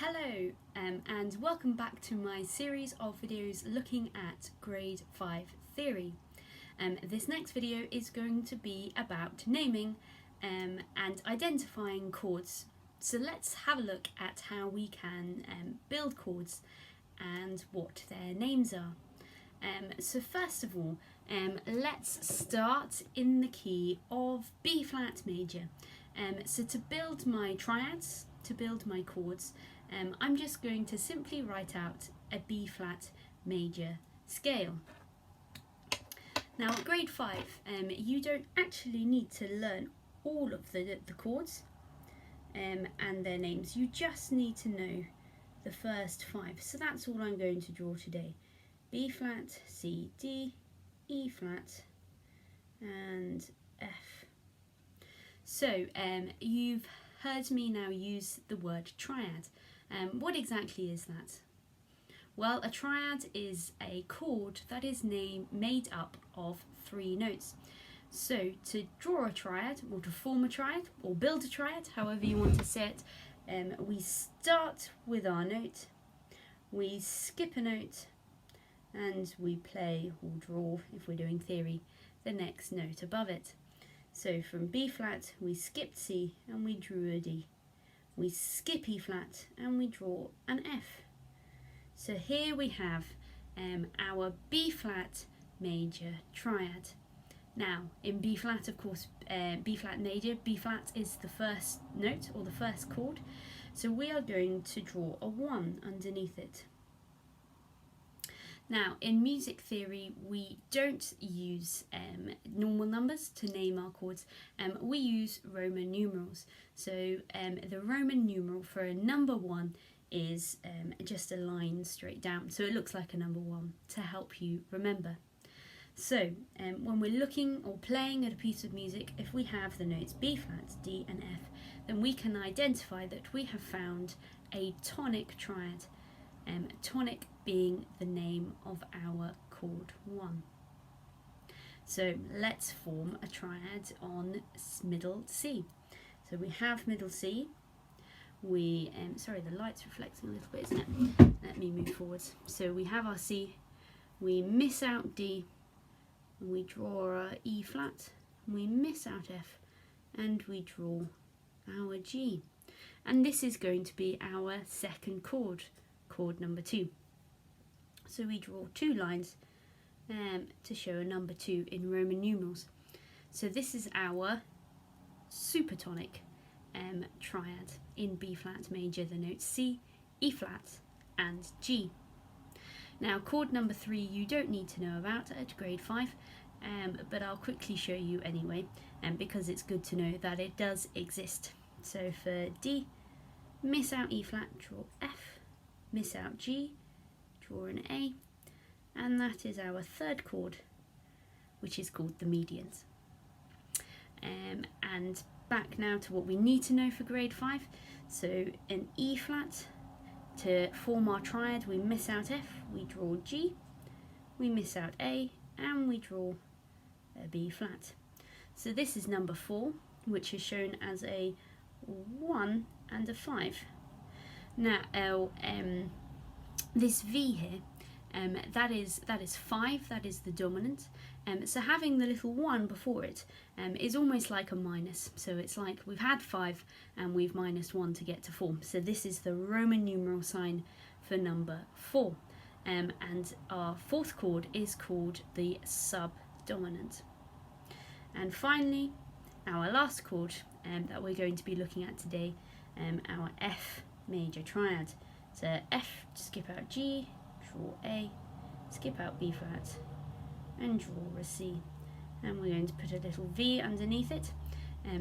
Hello and welcome back to my series of videos looking at grade 5 theory. This next video is going to be about naming and identifying chords. So let's have a look at how we can build chords and what their names are. So first of all, let's start in the key of B flat major. So to build my triads, to build my chords, I'm just going to simply write out a B flat major scale. Now at grade 5, you don't actually need to learn all of the chords and their names. You just need to know the first 5. So that's all I'm going to draw today. B flat, C, D, E flat and F. So you've heard me now use the word triad. What exactly is that? Well, a triad is a chord that is made up of 3 notes. So to draw a triad, or to form a triad, or build a triad, however you want to say it, we start with our note, we skip a note, and we play or draw, if we're doing theory, the next note above it. So from B flat, we skipped C and we drew a D. We skip E flat and we draw an F. So here we have our B flat major triad. Now in B flat, of course, B flat major, B flat is the first note or the first chord. So we are going to draw a 1 underneath it. Now, in music theory, we don't use normal numbers to name our chords. We use Roman numerals. So the Roman numeral for a number 1 is just a line straight down. So it looks like a number 1 to help you remember. So when we're looking or playing at a piece of music, if we have the notes B flat, D and F, then we can identify that we have found a tonic triad. Tonic being the name of our chord 1. So let's form a triad on middle C. So we have middle C. We sorry, the light's reflecting a little bit, isn't it? Let me move forwards. So we have our C. We miss out D. And we draw our E flat. We miss out F, and we draw our G. And this is going to be our second chord. Chord number 2. So we draw 2 lines to show a number 2 in Roman numerals. So this is our supertonic triad in B flat major, the notes C, E flat and G. Now chord number 3 you don't need to know about at grade 5, but I'll quickly show you anyway, because it's good to know that it does exist. So for D, miss out E flat, draw F, miss out G, draw an A, and that is our third chord, which is called the medians. And back now to what we need to know for grade 5. So an E flat, to form our triad we miss out F, we draw G, we miss out A, and we draw a B flat. So this is number 4, which is shown as a 1 and a 5. Now, this V here, that is 5, that is the dominant. So having the little 1 before it is almost like a minus. So it's like we've had 5 and we've minus 1 to get to 4. So this is the Roman numeral sign for number 4. And our 4th chord is called the subdominant. And finally, our last chord that we're going to be looking at today, our F major triad. So F, skip out G, draw A, skip out B flat, and draw a C. And we're going to put a little V underneath it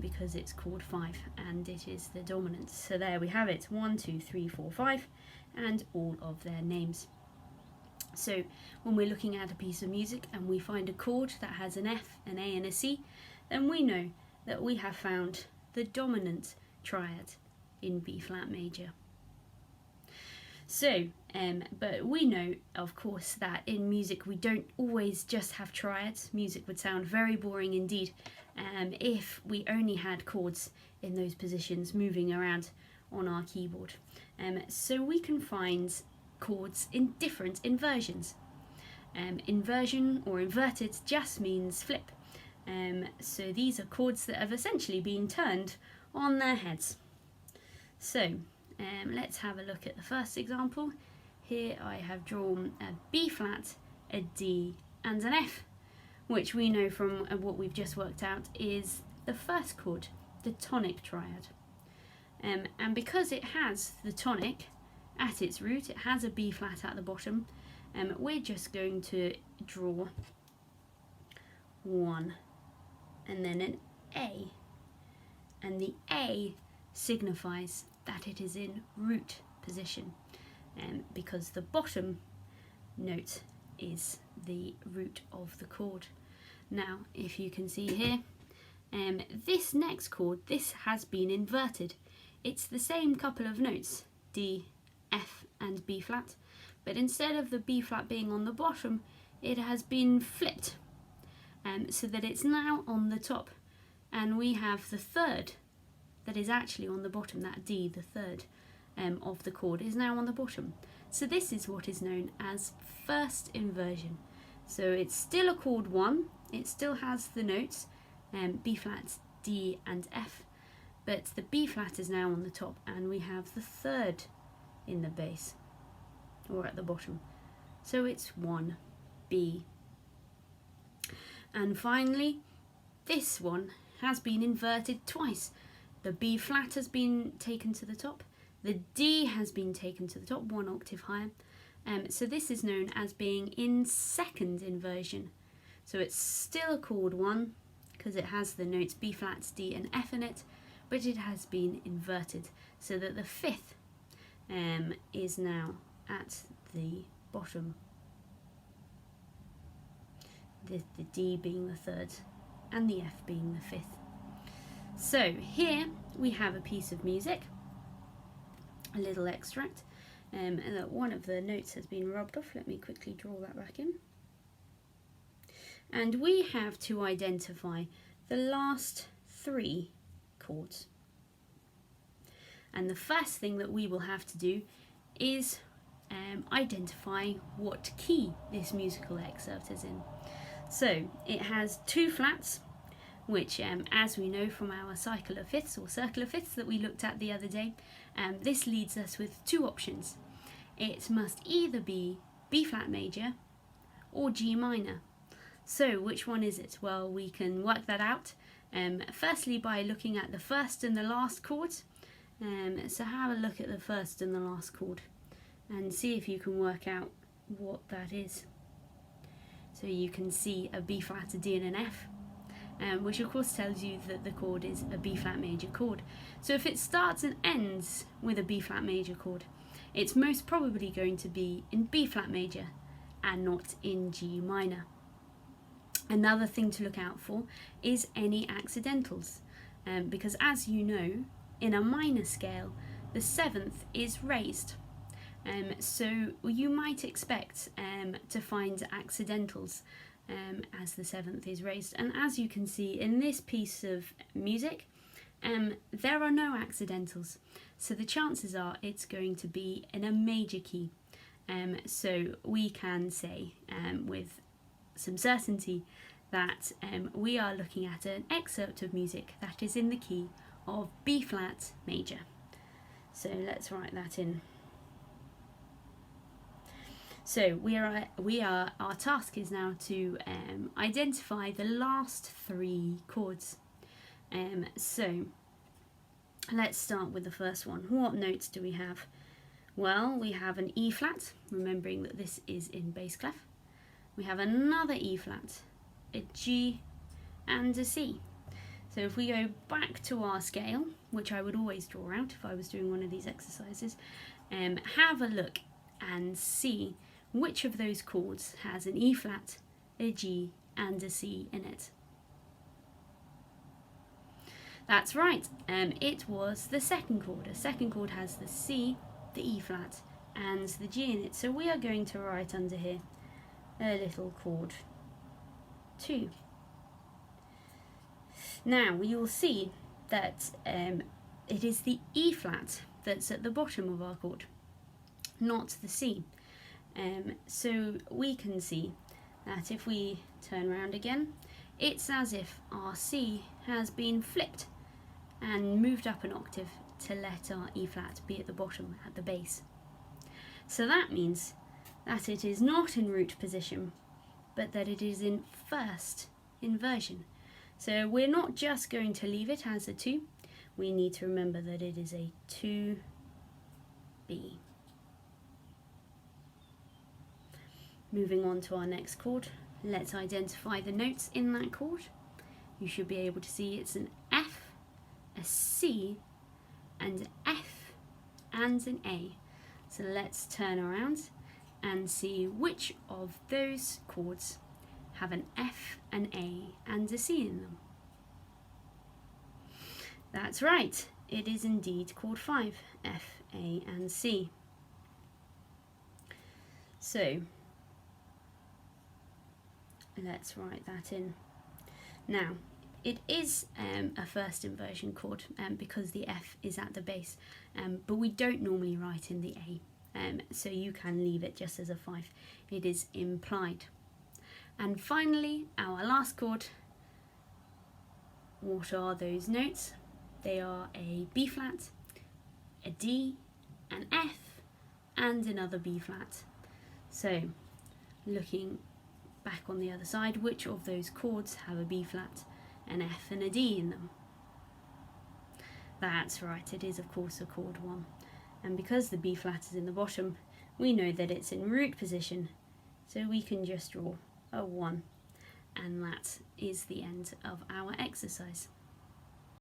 because it's chord 5 and it is the dominant. So there we have it, 1, 2, 3, 4, 5, and all of their names. So when we're looking at a piece of music and we find a chord that has an F, an A and a C, then we know that we have found the dominant triad in B flat major. So, but we know, of course, that in music we don't always just have triads. Music would sound very boring indeed if we only had chords in those positions moving around on our keyboard. So we can find chords in different inversions. Inversion or inverted just means flip. So these are chords that have essentially been turned on their heads. So let's have a look at the first example. Here I have drawn a B flat, a D and an F, which we know from what we've just worked out is the first chord, the tonic triad. And because it has the tonic at its root, it has a B flat at the bottom, we're just going to draw one and then an A, and the A signifies that it is in root position, because the bottom note is the root of the chord. Now if you can see here, this next chord, this has been inverted. It's the same couple of notes, D, F and B flat, but instead of the B flat being on the bottom, it has been flipped, so that it's now on the top, and we have the third that is actually on the bottom. That D, the third of the chord, is now on the bottom. So this is what is known as first inversion. So it's still a chord 1, it still has the notes B flat, D and F, but the B flat is now on the top and we have the third in the bass, or at the bottom. So it's 1, B. And finally, this one has been inverted twice. The B flat has been taken to the top, the D has been taken to the top, 1 octave higher. So this is known as being in second inversion. So it's still a chord 1 because it has the notes B flat, D and F in it, but it has been inverted so that the fifth is now at the bottom, the D being the third and the F being the fifth. So here we have a piece of music, a little extract, and that one of the notes has been rubbed off. Let me quickly draw that back in. And we have to identify the last 3 chords. And the first thing that we will have to do is identify what key this musical excerpt is in. So it has 2 flats, which as we know from our cycle of fifths or circle of fifths that we looked at the other day, this leads us with 2 options. It must either be B flat major or G minor. So which one is it? Well, we can work that out firstly by looking at the first and the last chords. So have a look at the first and the last chord and see if you can work out what that is. So you can see a B flat, a D and an F, which of course tells you that the chord is a B flat major chord. So if it starts and ends with a B flat major chord, it's most probably going to be in B flat major and not in G minor. Another thing to look out for is any accidentals, because as you know, in a minor scale, the 7th is raised. So you might expect to find accidentals as the 7th is raised. And as you can see in this piece of music, there are no accidentals. So the chances are it's going to be in a major key. So we can say with some certainty that we are looking at an excerpt of music that is in the key of B flat major. So let's write that in. So our task is now to identify the last 3 chords. So let's start with the first one. What notes do we have? Well, we have an E flat, remembering that this is in bass clef. We have another E flat, a G and a C. So if we go back to our scale, which I would always draw out if I was doing one of these exercises, have a look and see which of those chords has an E flat, a G and a C in it. That's right, it was the second chord. A second chord has the C, the E flat and the G in it. So we are going to write under here a little chord 2. Now you will see that it is the E flat that's at the bottom of our chord, not the C. So we can see that if we turn around again, it's as if our C has been flipped and moved up an octave to let our E flat be at the bottom, at the base. So that means that it is not in root position, but that it is in first inversion. So we're not just going to leave it as a 2, we need to remember that it is a 2B. Moving on to our next chord, let's identify the notes in that chord. You should be able to see it's an F, a C, and an F, and an A. So let's turn around and see which of those chords have an F, an A, and a C in them. That's right, it is indeed chord 5, F, A, and C. So let's write that in. Now, it is a first inversion chord because the F is at the base, but we don't normally write in the A, so you can leave it just as a 5. It is implied. And finally, our last chord. What are those notes? They are a B flat, a D, an F, and another B flat. So, looking back on the other side, which of those chords have a B flat, an F, and a D in them? That's right, it is of course a chord 1. And because the B flat is in the bottom, we know that it's in root position, so we can just draw a 1. And that is the end of our exercise.